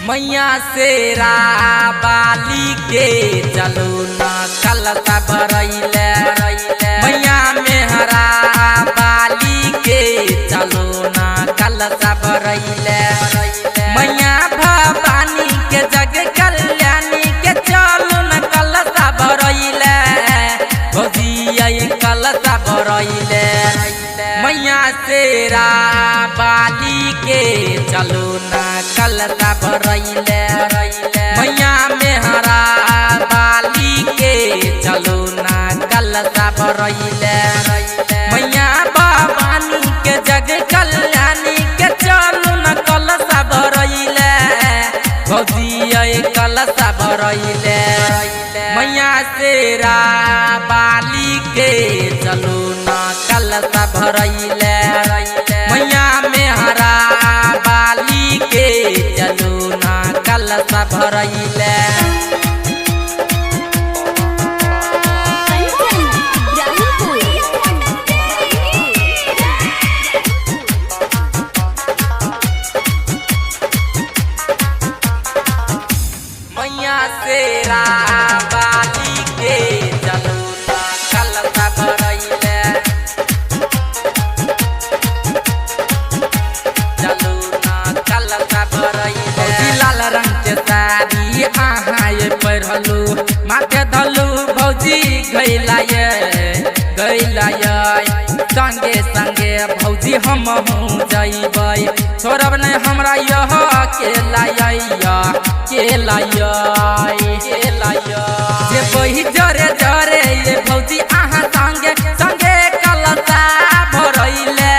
मैया शेरा बाली के चलो न कलता भरैले मैया मेहरा बाली के चलो न कलता भरैले मैया भवानी के जग कल्याणी के चलो न कलता भरैले भजिया कलता भरैले मैया शेरा बाली के चलो न कलता भरैले मैया मेहरा बाली के चलो ना कलता भरैले मैया भवानी के जग कल्याणी के चलो ना कलता भरैले भजिया कलता भरैले मैया शेरा बाली के चलो ना कलता भरैले मैया मेहरा बाली के चलो ना कलता भरैले मैया शेरा बाली के चलो ना कलता भरैले चलो ना कलता भरैले लाल रंग के साड़ी अहाँ ये पहिरलू माथे धलू भौजी गैला संगे संगे भौजी हम जइबै छोड़ब नहीं हमरा यह अकेला जे बही जरे जरे ये भौजी अहाँ संगे संगे कलता भरैले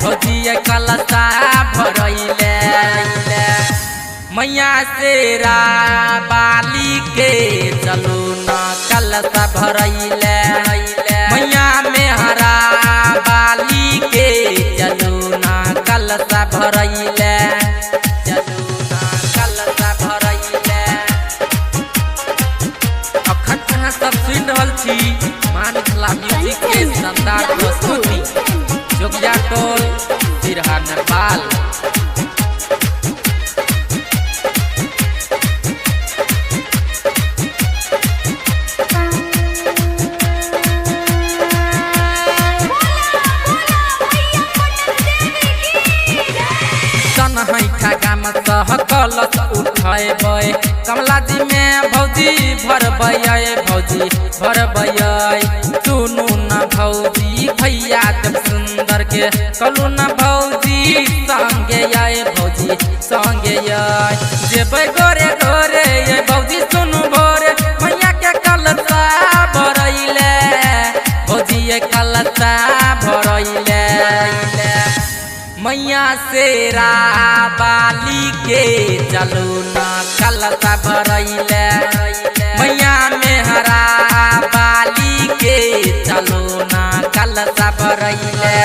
भौजी कलता भरैले मैया शेरा बाली के चलो ना कलता भरैले मैया मेहरा बाली के चलो ना कलता भरैले चलो ना कलता भरैले अखन कहाँ सब सुन रहल छी मानकला म्यूजिक के शानदार प्रस्तुति जोगिया टोल सिरहा नेपाल कलश उठेबै कमला जी में भौजी भरबै सुनू न भौजी भैया जब सुंदर के कलू न भौजी संगे भौजी संगे जेबै गोरे गोरे ये भौजी सुनू भोरे मैया के कलशा भरैले भौजी कलशा भरैले मैया शेरा बाली के चलो ना कलता भरैले मैया मेहरा बाली के चलो ना कलता भरैले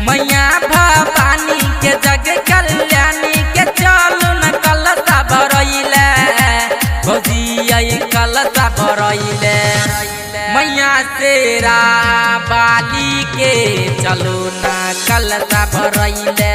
मैया भवानी के जग कल्याणी के चलो ना कलता भरैले भजिया कलता भरैले मैया शेरा बाली के चलो ना कलता भरैले